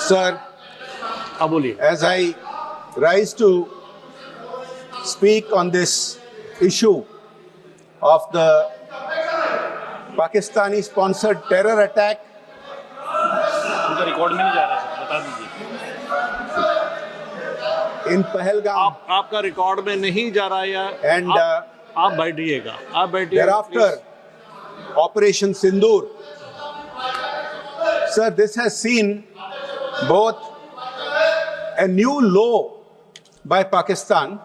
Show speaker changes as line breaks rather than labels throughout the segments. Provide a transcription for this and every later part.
Sir, as I rise to speak on this issue of the Pakistani-sponsored terror attack in Pahalgam,
आपका record में नहीं जा रहा है
and
आप बैठिएगा, आप बैठिए.
thereafter Operation Sindoor. Sir, this has seen both a new low by Pakistan,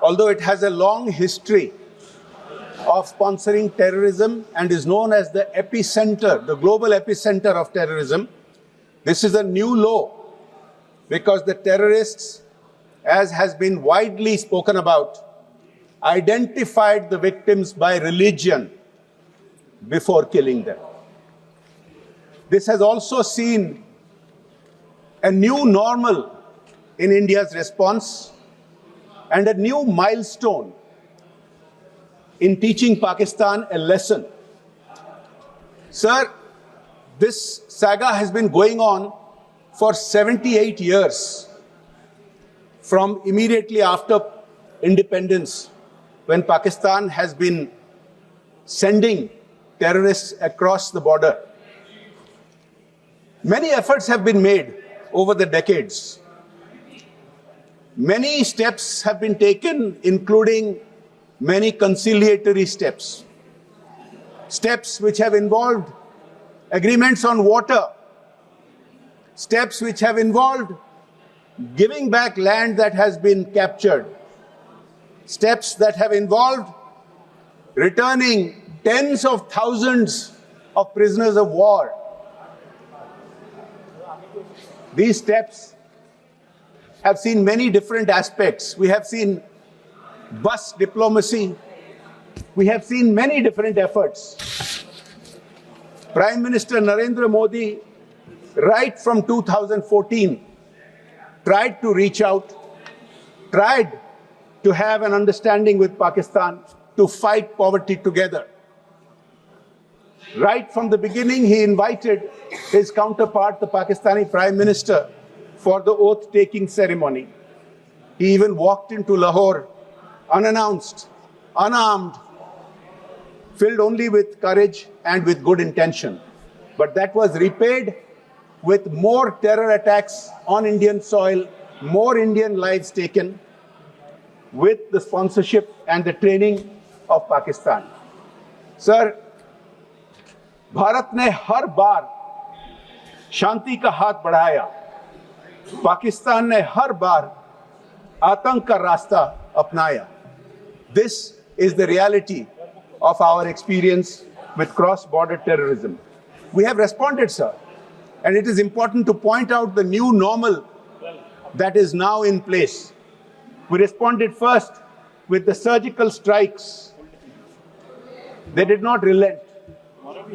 although it has a long history of sponsoring terrorism and is known as the epicenter, the global epicenter of terrorism. This is a new low because the terrorists, as has been widely spoken about, identified the victims by religion before killing them. This has also seen a new normal in India's response and a new milestone in teaching Pakistan a lesson. Sir, this saga has been going on for 78 years, from immediately after independence, when Pakistan has been sending terrorists across the border. Many efforts have been made over the decades. Many steps have been taken, including many conciliatory steps. Steps which have involved agreements on water. Steps which have involved giving back land that has been captured. Steps that have involved returning tens of thousands of prisoners of war. These steps have seen many different aspects. We have seen bus diplomacy. We have seen many different efforts. Prime Minister Narendra Modi, right from 2014, tried to reach out, tried to have an understanding with Pakistan to fight poverty together. Right from the beginning, he invited his counterpart, the Pakistani Prime Minister, for the oath-taking ceremony. He even walked into Lahore unannounced, unarmed, filled only with courage and with good intention. But that was repaid with more terror attacks on Indian soil, more Indian lives taken, with the sponsorship and the training of Pakistan. Sir, Bharat ने हर बार शांति का हाथ बढ़ाया. पाकिस्तान ने हर बार आतंक का रास्ता अपनाया. This is the reality of our experience with cross-border terrorism. We have responded, sir, and it is important to point out the new normal that is now in place. We responded first with the surgical strikes. They did not relent.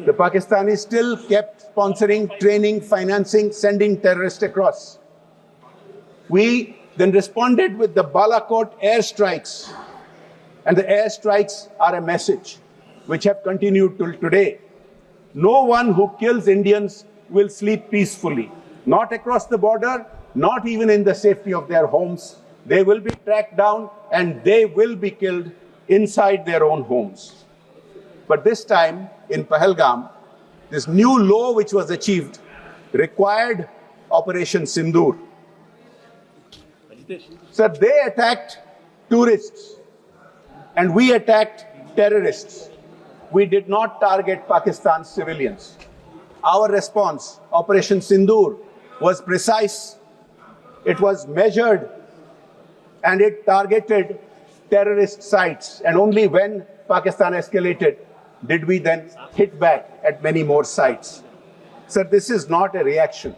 The Pakistanis still kept sponsoring, training, financing, sending terrorists across. We then responded with the Balakot airstrikes. And the airstrikes are a message which have continued till today. No one who kills Indians will sleep peacefully. Not across the border, not even in the safety of their homes. They will be tracked down and they will be killed inside their own homes. But this time in Pahalgam, this new law which was achieved required Operation Sindoor. So they attacked tourists and we attacked terrorists. We did not target Pakistan's civilians. Our response, Operation Sindoor, was precise, it was measured, and it targeted terrorist sites. And only when Pakistan escalated did we then hit back at many more sites. Sir, this is not a reaction.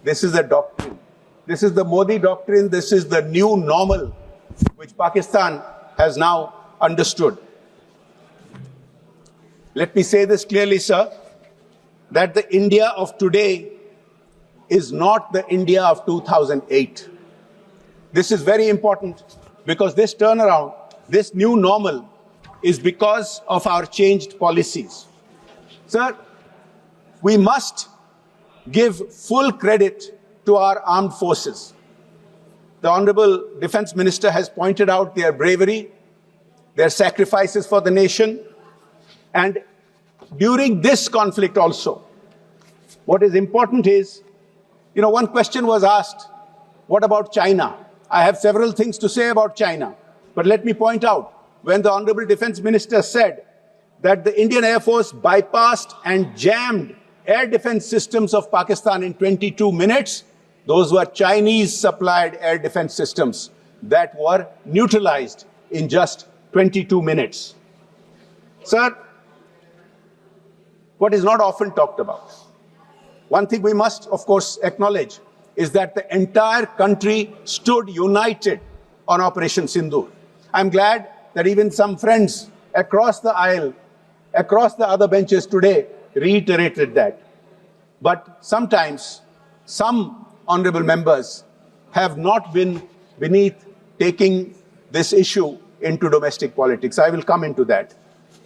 This is a doctrine. This is the Modi doctrine. This is the new normal which Pakistan has now understood. Let me say this clearly, sir, that the India of today is not the India of 2008. This is very important because this turnaround, this new normal, is because of our changed policies. Sir, we must give full credit to our armed forces. The Honorable Defense Minister has pointed out their bravery, their sacrifices for the nation, and during this conflict also, what is important is, one question was asked, what about China? I have several things to say about China, but let me point out, when the Honorable Defense Minister said that the Indian Air Force bypassed and jammed air defense systems of Pakistan in 22 minutes, those were Chinese-supplied air defense systems that were neutralized in just 22 minutes. Sir, what is not often talked about, one thing we must, of course, acknowledge is that the entire country stood united on Operation Sindoor. I'm glad that even some friends across the aisle, across the other benches today, reiterated that. But sometimes, some honorable members have not been beneath taking this issue into domestic politics. I will come into that.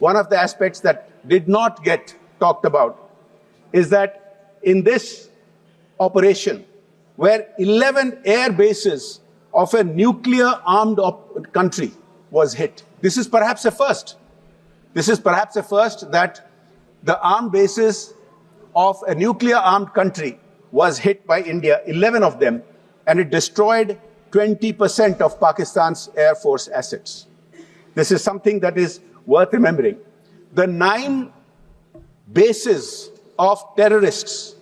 One of the aspects that did not get talked about is that in this operation, where 11 air bases of a nuclear-armed country was hit. This is perhaps a first. This is perhaps a first that the armed bases of a nuclear-armed country was hit by India, 11 of them, and it destroyed 20% of Pakistan's Air Force assets. This is something that is worth remembering. The 9 bases of terrorists,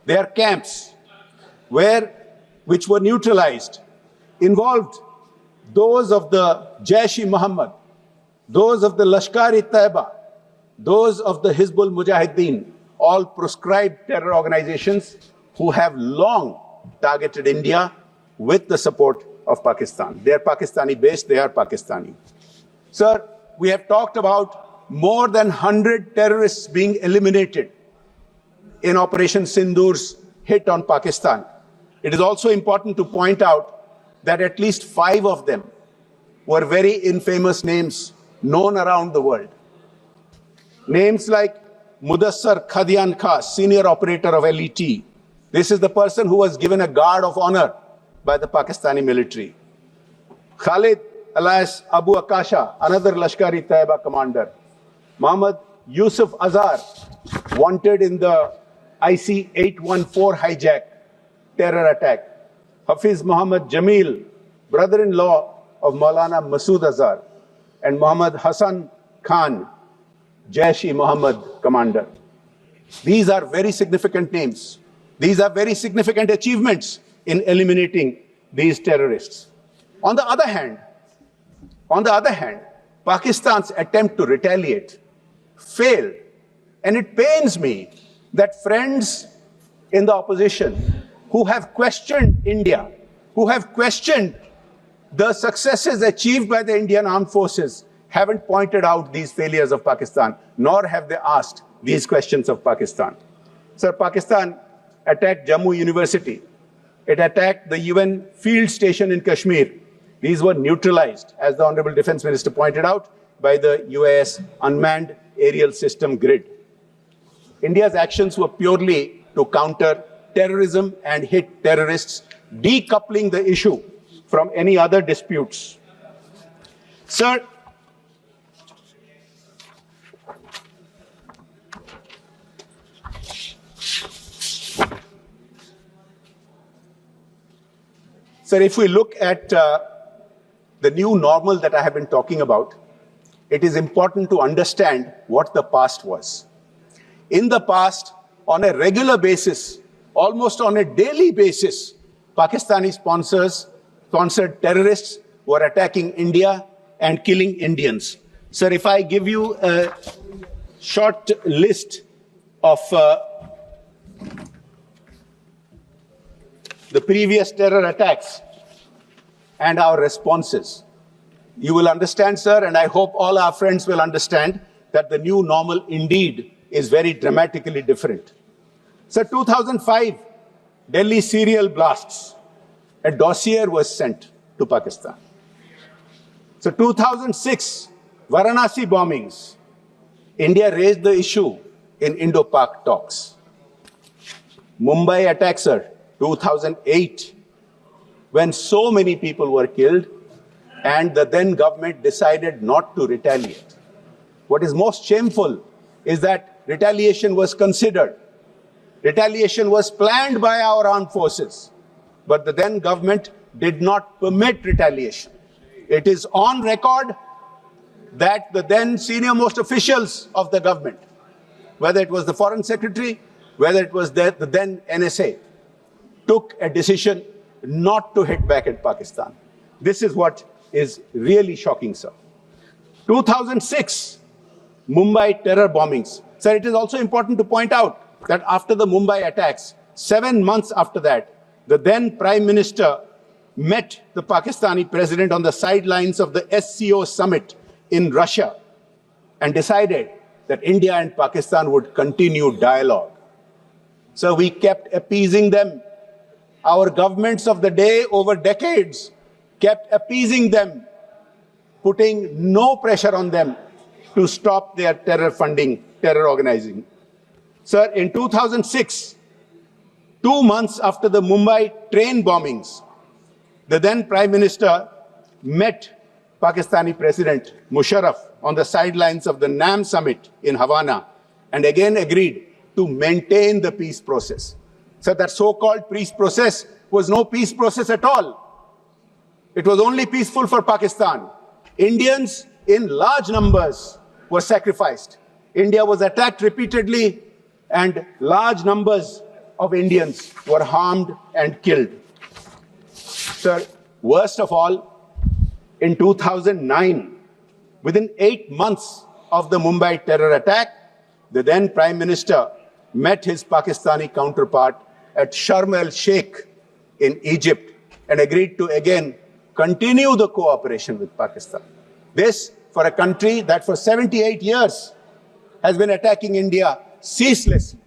their camps, which were neutralized, involved those of the Jaish-e-Mohammed, those of the Lashkar-e-Taiba, those of the Hizbul Mujahideen, all proscribed terror organizations who have long targeted India with the support of Pakistan. They are Pakistani based, they are Pakistani. Sir, we have talked about more than 100 terrorists being eliminated in Operation Sindoor's hit on Pakistan. It is also important to point out that at least 5 of them were very infamous names known around the world. Names like Mudassar Khadian Khas, senior operator of LET. This is the person who was given a guard of honor by the Pakistani military. Khalid alias Abu Akasha, another Lashkar-e-Taiba commander. Muhammad Yusuf Azhar, wanted in the IC 814 hijack terror attack. Hafiz Muhammad Jamil, brother-in-law of Maulana Masood Azhar, and Muhammad Hassan Khan, Jaish-e-Mohammed commander. These are very significant names. These are very significant achievements in eliminating these terrorists. On the other hand, Pakistan's attempt to retaliate failed. And it pains me that friends in the opposition who have questioned India, who have questioned the successes achieved by the Indian armed forces, haven't pointed out these failures of Pakistan, nor have they asked these questions of Pakistan. Sir, Pakistan attacked Jammu University. It attacked the UN field station in Kashmir. These were neutralized, as the Honorable Defense Minister pointed out, by the UAS unmanned aerial system grid. India's actions were purely to counter terrorism and hit terrorists, decoupling the issue from any other disputes. Sir, if we look at the new normal that I have been talking about, it is important to understand what the past was. In the past, on a regular basis, almost on a daily basis, Pakistani sponsored terrorists were attacking India and killing Indians. Sir, if I give you a short list of the previous terror attacks and our responses, you will understand, sir, and I hope all our friends will understand that the new normal indeed is very dramatically different. So 2005, Delhi serial blasts, a dossier was sent to Pakistan. So 2006, Varanasi bombings, India raised the issue in Indo-Pak talks. Mumbai attacks, sir, 2008, when so many people were killed, and the then government decided not to retaliate. What is most shameful is that retaliation was considered. Retaliation was planned by our armed forces, but the then government did not permit retaliation. It is on record that the then senior-most officials of the government, whether it was the Foreign Secretary, whether it was the then NSA, took a decision not to hit back at Pakistan. This is what is really shocking, sir. 2006, Mumbai terror bombings. Sir, it is also important to point out that after the Mumbai attacks, 7 months after that, the then Prime Minister met the Pakistani president on the sidelines of the SCO summit in Russia and decided that India and Pakistan would continue dialogue. So we kept appeasing them. Our governments of the day over decades kept appeasing them, putting no pressure on them to stop their terror funding, terror organizing. Sir, in 2006, 2 months after the Mumbai train bombings, the then Prime Minister met Pakistani President Musharraf on the sidelines of the NAM summit in Havana and again agreed to maintain the peace process. So that so-called peace process was no peace process at all. It was only peaceful for Pakistan. Indians in large numbers were sacrificed. India was attacked repeatedly and large numbers of Indians were harmed and killed. Sir, worst of all, in 2009, within 8 months of the Mumbai terror attack, the then Prime Minister met his Pakistani counterpart at Sharm el-Sheikh in Egypt and agreed to again continue the cooperation with Pakistan. This for a country that for 78 years has been attacking India ceaselessly.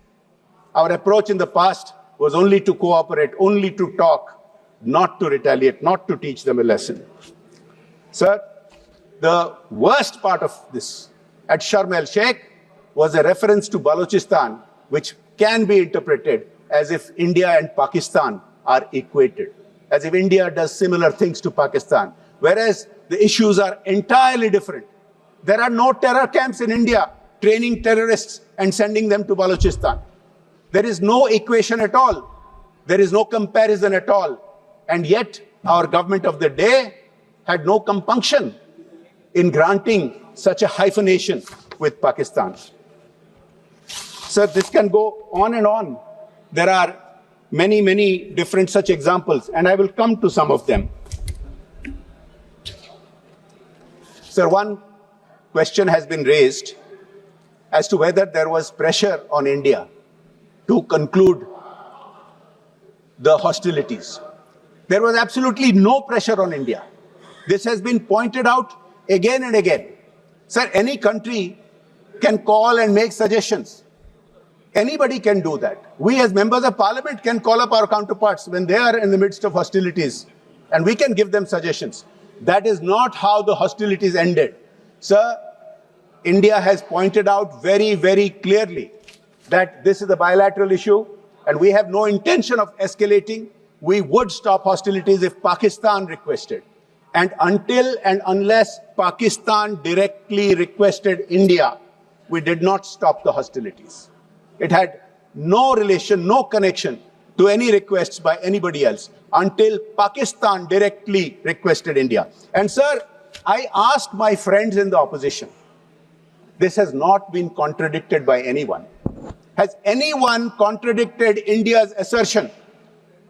Our approach in the past was only to cooperate, only to talk, not to retaliate, not to teach them a lesson. Sir, the worst part of this at Sharm el-Sheikh was a reference to Balochistan, which can be interpreted as if India and Pakistan are equated, as if India does similar things to Pakistan, whereas the issues are entirely different. There are no terror camps in India training terrorists and sending them to Balochistan. There is no equation at all. There is no comparison at all. And yet, our government of the day had no compunction in granting such a hyphenation with Pakistan. Sir, this can go on and on. There are many, many different such examples, and I will come to some of them. Sir, one question has been raised as to whether there was pressure on India to conclude the hostilities. There was absolutely no pressure on India. This has been pointed out again and again. Sir, any country can call and make suggestions. Anybody can do that. We as members of parliament can call up our counterparts when they are in the midst of hostilities and we can give them suggestions. That is not how the hostilities ended. Sir, India has pointed out very, very clearly that this is a bilateral issue and we have no intention of escalating. We would stop hostilities if Pakistan requested. And until and unless Pakistan directly requested India, we did not stop the hostilities. It had no relation, no connection to any requests by anybody else until Pakistan directly requested India. And sir, I asked my friends in the opposition, this has not been contradicted by anyone. Has anyone contradicted India's assertion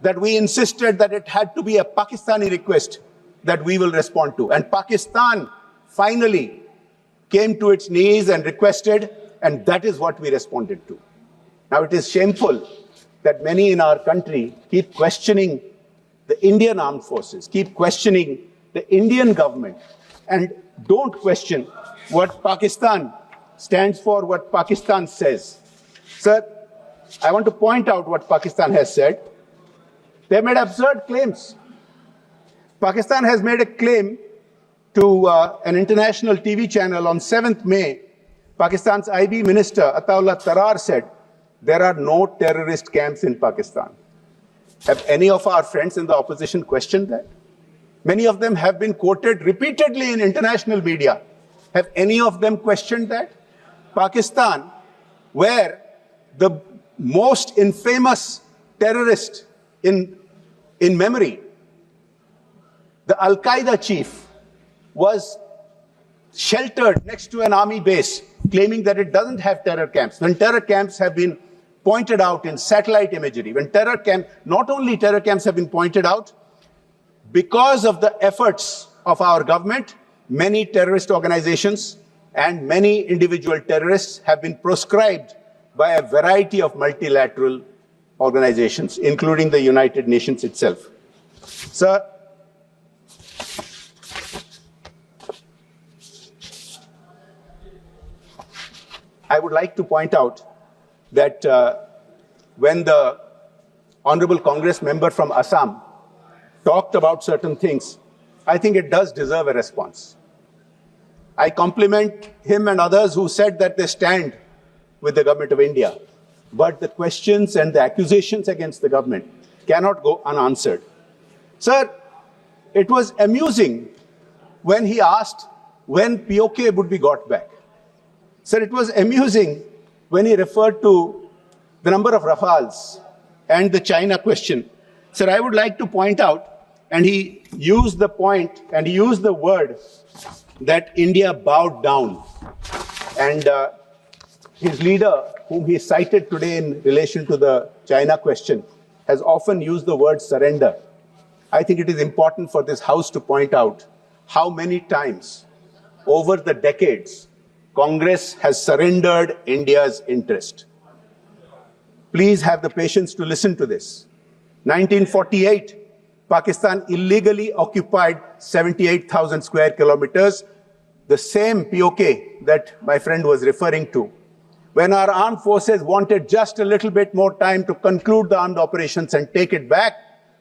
that we insisted that it had to be a Pakistani request that we will respond to? And Pakistan finally came to its knees and requested, and that is what we responded to. Now, it is shameful that many in our country keep questioning the Indian armed forces, keep questioning the Indian government, and don't question what Pakistan stands for, what Pakistan says. Sir, I want to point out what Pakistan has said. They made absurd claims. Pakistan has made a claim to an international TV channel on 7th May. Pakistan's IB minister, Ataullah Tarar, said, there are no terrorist camps in Pakistan. Have any of our friends in the opposition questioned that? Many of them have been quoted repeatedly in international media. Have any of them questioned that? Pakistan, where the most infamous terrorist in memory, the Al-Qaeda chief, was sheltered next to an army base, claiming that it doesn't have terror camps. When terror camps have been pointed out in satellite imagery, not only terror camps have been pointed out, because of the efforts of our government, many terrorist organizations and many individual terrorists have been proscribed by a variety of multilateral organizations, including the United Nations itself. Sir, I would like to point out that when the Honorable Congress member from Assam talked about certain things, I think it does deserve a response. I compliment him and others who said that they stand with the government of India. But the questions and the accusations against the government cannot go unanswered. Sir, it was amusing when he asked when POK would be got back. Sir, it was amusing when he referred to the number of Rafales and the China question. Sir, I would like to point out, and he used the point and he used the word that India bowed down. And his leader, whom he cited today in relation to the China question, has often used the word surrender. I think it is important for this House to point out how many times over the decades Congress has surrendered India's interest. Please have the patience to listen to this. 1948, Pakistan illegally occupied 78,000 square kilometers, the same POK that my friend was referring to. When our armed forces wanted just a little bit more time to conclude the armed operations and take it back,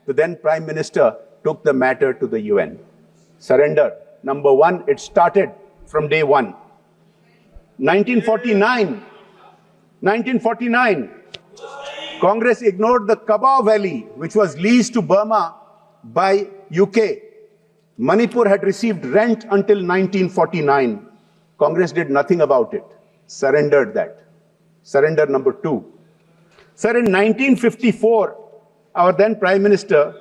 the then Prime Minister took the matter to the UN. Surrender. Number one, it started from day one. 1949, Congress ignored the Kabah Valley, which was leased to Burma by UK. Manipur had received rent until 1949. Congress did nothing about it. Surrendered that. Surrender number two. Sir, in 1954, our then Prime Minister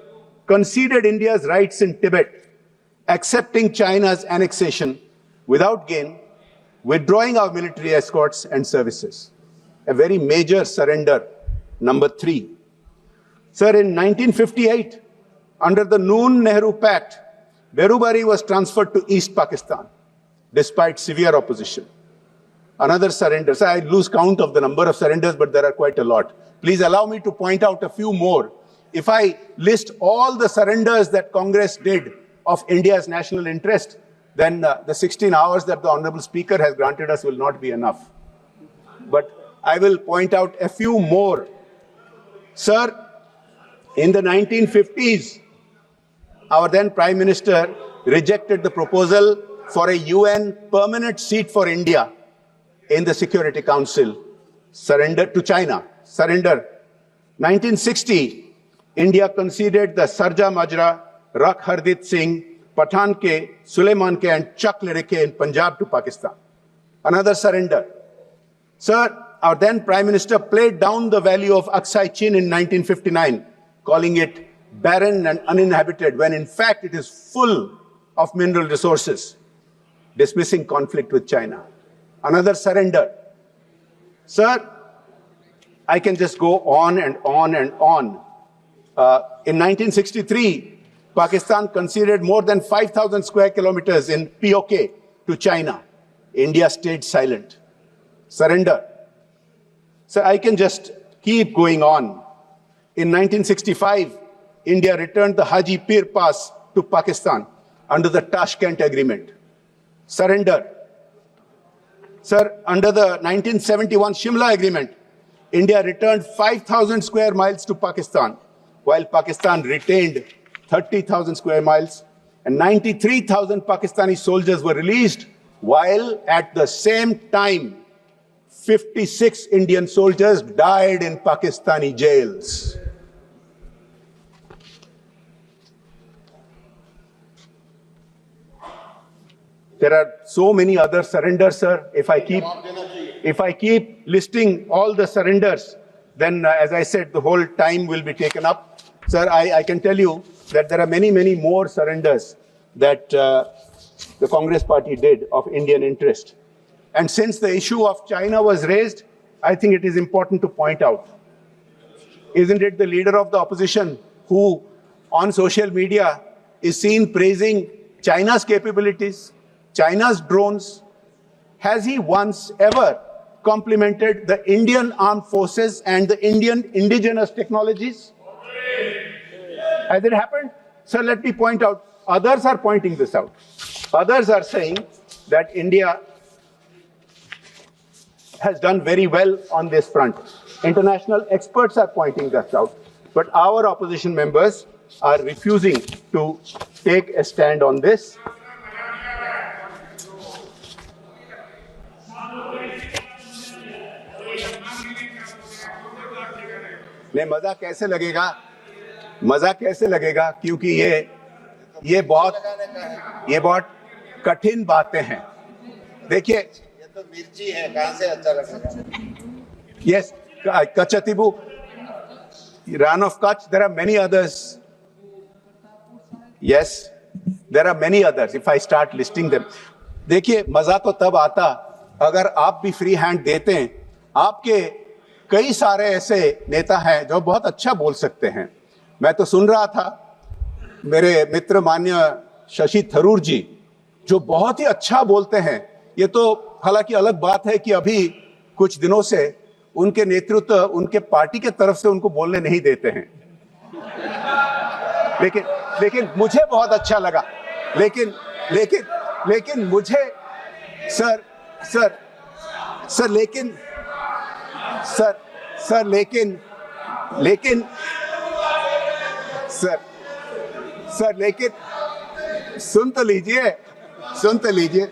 conceded India's rights in Tibet, accepting China's annexation without gain, withdrawing our military escorts and services. A very major surrender. Number three. Sir, in 1958, under the Noon-Nehru Pact, Berubari was transferred to East Pakistan, despite severe opposition. Another surrender. So I lose count of the number of surrenders, but there are quite a lot. Please allow me to point out a few more. If I list all the surrenders that Congress did of India's national interest, then the 16 hours that the Honorable Speaker has granted us will not be enough. But I will point out a few more. Sir, in the 1950s, our then Prime Minister rejected the proposal for a UN permanent seat for India in the Security Council. Surrender to China. Surrender. 1960, India conceded the Sarja Majra, Rakh Hardit Singh, Pathan Ke, Suleiman Ke and Chak Lerike in Punjab to Pakistan. Another surrender. Sir, our then Prime Minister played down the value of Aksai Chin in 1959, calling it barren and uninhabited, when in fact it is full of mineral resources, dismissing conflict with China. Another surrender. Sir, I can just go on and on and on. In 1963, Pakistan conceded more than 5,000 square kilometers in POK to China. India stayed silent. Surrender. So I can just keep going on. In 1965, India returned the Haji Pir Pass to Pakistan under the Tashkent Agreement. Surrender. Sir, under the 1971 Shimla Agreement, India returned 5,000 square miles to Pakistan, while Pakistan retained 30,000 square miles, and 93,000 Pakistani soldiers were released, while at the same time, 56 Indian soldiers died in Pakistani jails. There are so many other surrenders, sir. If I keep listing all the surrenders, then as I said, the whole time will be taken up. Sir, I can tell you that there are many, many more surrenders that the Congress party did of Indian interest. And since the issue of China was raised, I think it is important to point out, isn't it the leader of the opposition who on social media is seen praising China's capabilities, China's drones? Has he once ever complimented the Indian armed forces and the Indian indigenous technologies? Has it happened? Sir, let me point out, others are pointing this out. Others are saying that India has done very well on this front. International experts are pointing this out. But our opposition members are refusing to take a stand on this. नहीं, मजा कैसे लगेगा? मजा कैसे लगेगा? क्योंकि ये बहुत कठिन बातें हैं. देखिए,
ये तो मिर्ची है, कहां से अच्छा लगेगा?
Yes, Kachatibu, Ran of Kutch, there are many others. Yes, there are many others if I start listing them. देखिए, मजा तो तब आता अगर आप भी फ्री हैंड देते हैं. आपके कई सारे ऐसे नेता हैं जो बहुत अच्छा बोल सकते हैं. मैं तो सुन रहा था मेरे मित्र मान्य शशि थरूर जी जो बहुत ही अच्छा बोलते हैं. ये तो हालांकि अलग बात है कि अभी कुछ दिनों से उनके नेतृत्व उनके पार्टी के तरफ से उनको बोलने नहीं देते हैं. लेकिन मुझे बहुत अच्छा लगा. लेकिन मुझे लेकिन सुन तो लीजिए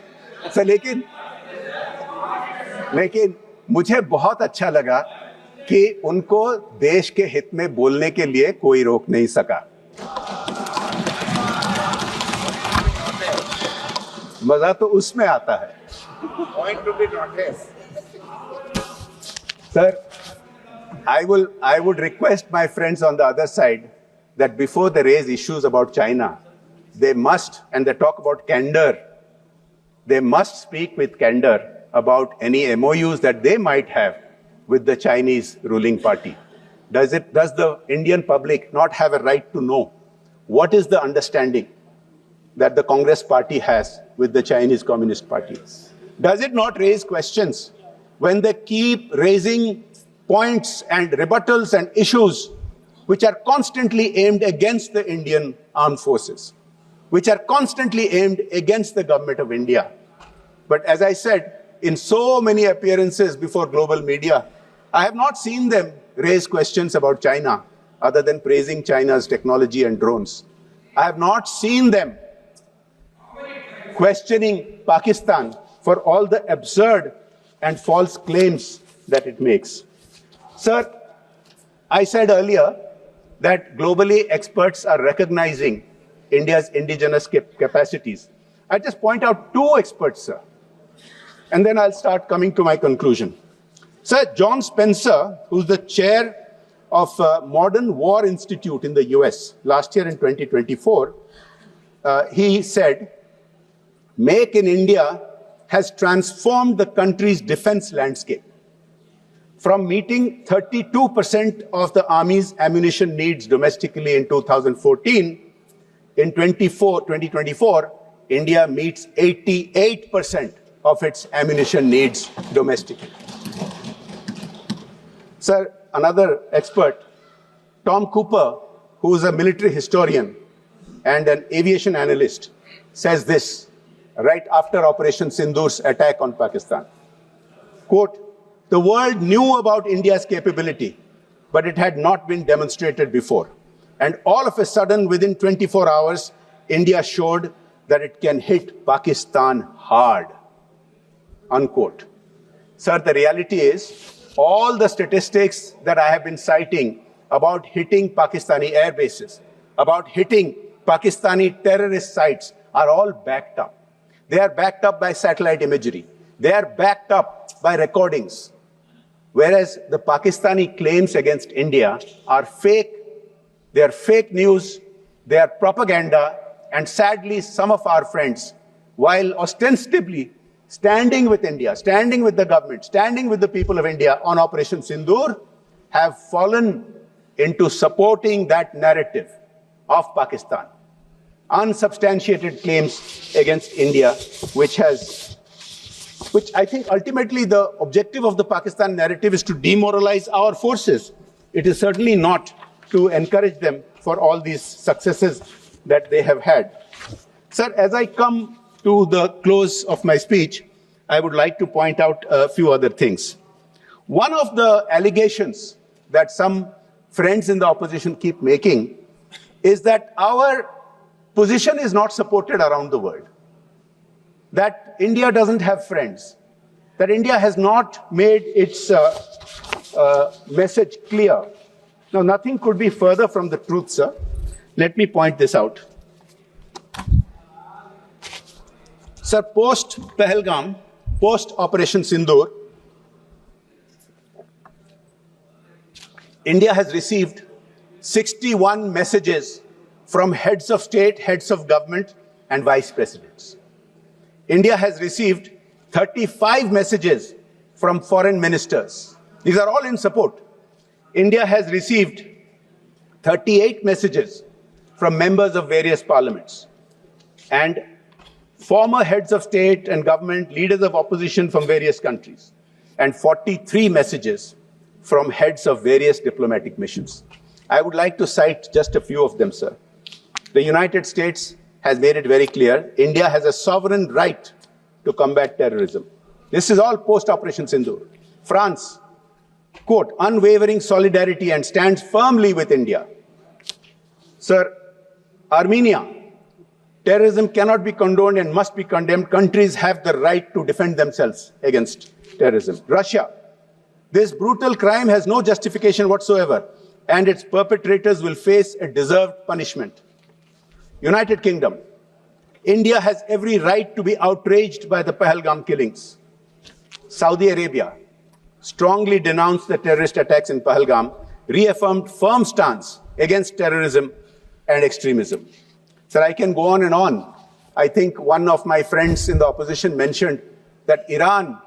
सर. लेकिन मुझे बहुत अच्छा लगा कि उनको देश के हित में बोलने के लिए कोई रोक नहीं सका. मजा तो उसमें आता है.
Point to be noted.
Sir, I would request my friends on the other side that before they raise issues about China, they must, and they talk about candor, they must speak with candor about any MOUs that they might have with the Chinese ruling party. Does the Indian public not have a right to know what is the understanding that the Congress party has with the Chinese Communist Party? Does it not raise questions when they keep raising points and rebuttals and issues which are constantly aimed against the Indian armed forces, which are constantly aimed against the government of India? But as I said, in so many appearances before global media, I have not seen them raise questions about China other than praising China's technology and drones. I have not seen them questioning Pakistan for all the absurd and false claims that it makes. Sir, I said earlier that globally experts are recognizing India's indigenous capacities. I just point out two experts, sir, and then I'll start coming to my conclusion. Sir, John Spencer, who's the chair of Modern War Institute in the US last year in 2024, he said, "Make in India has transformed the country's defense landscape. From meeting 32% of the Army's ammunition needs domestically in 2014, in 2024, India meets 88% of its ammunition needs domestically." Sir, another expert, Tom Cooper, who is a military historian and an aviation analyst, says this right after Operation Sindhur's attack on Pakistan. Quote, "The world knew about India's capability, but it had not been demonstrated before. And all of a sudden, within 24 hours, India showed that it can hit Pakistan hard." Unquote. Sir, the reality is, all the statistics that I have been citing about hitting Pakistani air bases, about hitting Pakistani terrorist sites, are all backed up. They are backed up by satellite imagery. They are backed up by recordings. Whereas the Pakistani claims against India are fake, they are fake news, they are propaganda, and sadly, some of our friends, while ostensibly standing with India, standing with the government, standing with the people of India on Operation Sindoor, have fallen into supporting that narrative of Pakistan. Unsubstantiated claims against India, which I think ultimately the objective of the Pakistan narrative is to demoralize our forces. It is certainly not to encourage them for all these successes that they have had. Sir, as I come to the close of my speech, I would like to point out a few other things. One of the allegations that some friends in the opposition keep making is that our position is not supported around the world, that India doesn't have friends, that India has not made its message clear. Now, nothing could be further from the truth, sir. Let me point this out. Sir, post-Pahalgam, post-Operation Sindoor, India has received 61 messages from heads of state, heads of government, and vice presidents. India has received 35 messages from foreign ministers. These are all in support. India has received 38 messages from members of various parliaments and former heads of state and government, leaders of opposition from various countries, and 43 messages from heads of various diplomatic missions. I would like to cite just a few of them, sir. The United States has made it very clear, India has a sovereign right to combat terrorism. This is all post-Operation Sindoor. France, quote, unwavering solidarity and stands firmly with India. Sir, Armenia, terrorism cannot be condoned and must be condemned. Countries have the right to defend themselves against terrorism. Russia, this brutal crime has no justification whatsoever, and its perpetrators will face a deserved punishment. United Kingdom, India has every right to be outraged by the Pahalgam killings. Saudi Arabia strongly denounced the terrorist attacks in Pahalgam, reaffirmed firm stance against terrorism and extremism. Sir, I can go on and on. I think one of my friends in the opposition mentioned that Iran,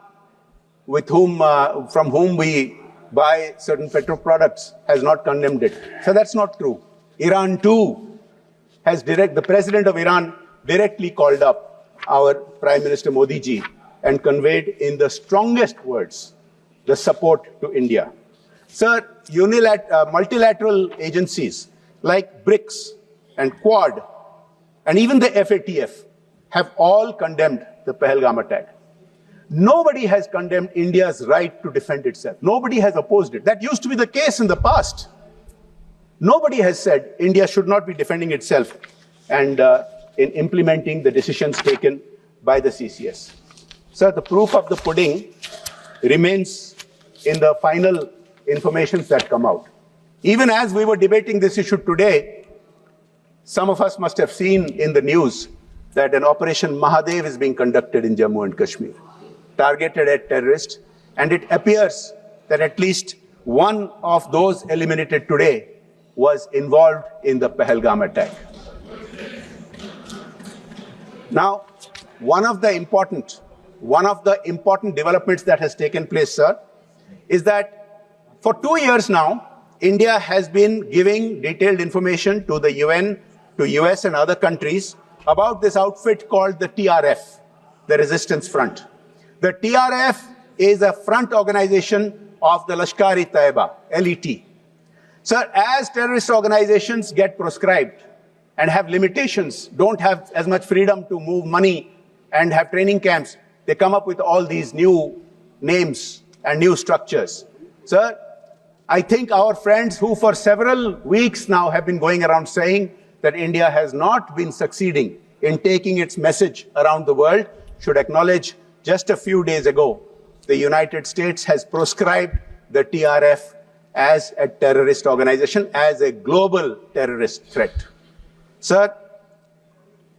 from whom we buy certain petro products, has not condemned it. So that's not true. Iran too the president of Iran directly called up our Prime Minister Modi ji and conveyed in the strongest words the support to India. Sir, multilateral agencies like BRICS and Quad and even the FATF have all condemned the Pahalgam attack. Nobody has condemned India's right to defend itself. Nobody has opposed it. That used to be the case in the past. Nobody has said India should not be defending itself and in implementing the decisions taken by the CCS. Sir, the proof of the pudding remains in the final information that come out. Even as we were debating this issue today, some of us must have seen in the news that an Operation Mahadev is being conducted in Jammu and Kashmir, targeted at terrorists, and it appears that at least one of those eliminated today was involved in the Pahalgam attack. Now, one of the important developments that has taken place, sir, is that for 2 years now, India has been giving detailed information to the UN, to US and other countries about this outfit called the TRF, the Resistance Front. The TRF is a front organization of the Lashkar-e-Taiba, LET. Sir, as terrorist organizations get proscribed and have limitations, don't have as much freedom to move money and have training camps, they come up with all these new names and new structures. Sir, I think our friends who for several weeks now have been going around saying that India has not been succeeding in taking its message around the world should acknowledge just a few days ago, the United States has proscribed the TRF as a terrorist organization, as a global terrorist threat. Sir,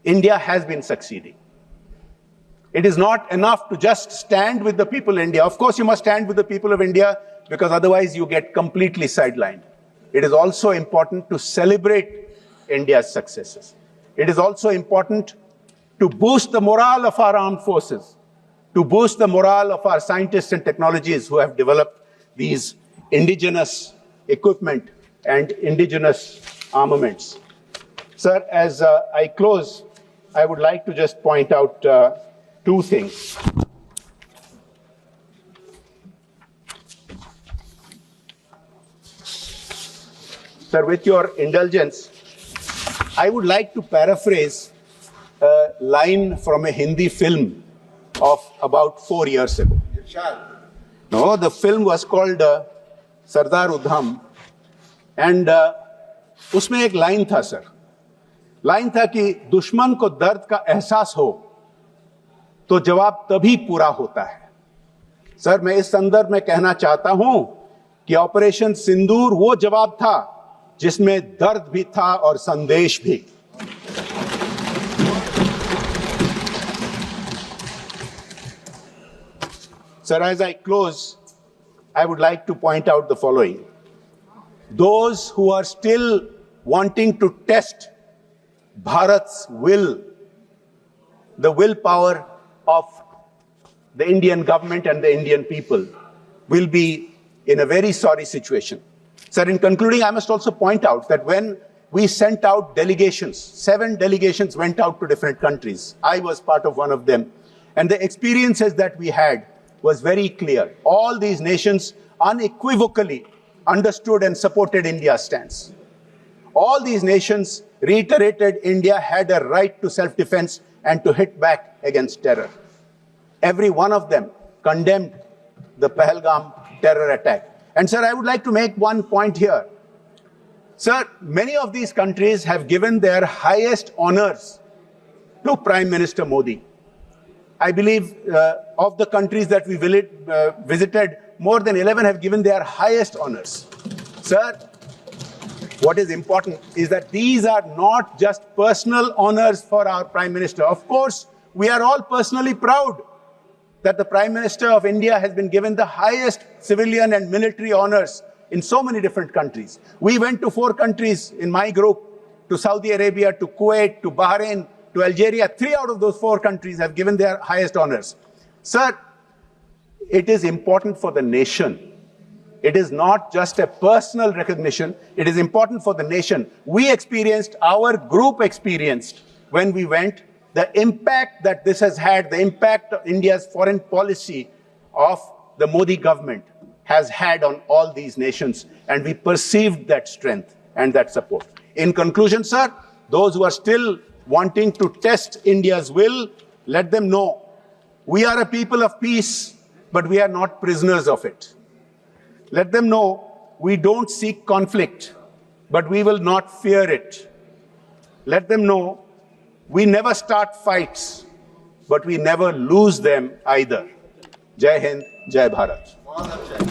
India has been succeeding. It is not enough to just stand with the people of India. Of course, you must stand with the people of India because otherwise you get completely sidelined. It is also important to celebrate India's successes. It is also important to boost the morale of our armed forces, to boost the morale of our scientists and technologists who have developed these indigenous equipment and indigenous armaments. Sir, as I close, I would like to just point out two things. Sir, with your indulgence, I would like to paraphrase a line from a Hindi film of about 4 years ago. No, the film was called Sardar Udham, and उसमें एक line था sir, line था कि दुश्मन को दर्द का एहसास हो तो जवाब तभी पूरा होता है. सर, मैं इस संदर्भ में कहना चाहता हूं कि ऑपरेशन सिंदूर वो जवाब था जिसमें दर्द भी था और संदेश भी. Sir, as I close, I would like to point out the following. Those who are still wanting to test Bharat's will, the willpower of the Indian government and the Indian people, will be in a very sorry situation. Sir, in concluding, I must also point out that when we sent out delegations, 7 delegations went out to different countries. I was part of one of them. And the experiences that we had was very clear. All these nations unequivocally understood and supported India's stance. All these nations reiterated India had a right to self-defense and to hit back against terror. Every one of them condemned the Pahalgam terror attack. And sir, I would like to make one point here. Sir, many of these countries have given their highest honors to Prime Minister Modi. I believe of the countries that we visited, more than 11 have given their highest honors. Sir, what is important is that these are not just personal honors for our Prime Minister. Of course, we are all personally proud that the Prime Minister of India has been given the highest civilian and military honors in so many different countries. We went to 4 countries in my group, to Saudi Arabia, to Kuwait, to Bahrain, to Algeria. 3 out of those 4 countries have given their highest honors. Sir, it is important for the nation. It is not just a personal recognition. It is important for the nation. We experienced, our group experienced, when we went, the impact that this has had, the impact of India's foreign policy of the Modi government has had on all these nations, and we perceived that strength and that support. In conclusion, sir, those who are still wanting to test India's will, let them know we are a people of peace, but we are not prisoners of it. Let them know we don't seek conflict, but we will not fear it. Let them know we never start fights, but we never lose them either. Jai Hind, Jai Bharat.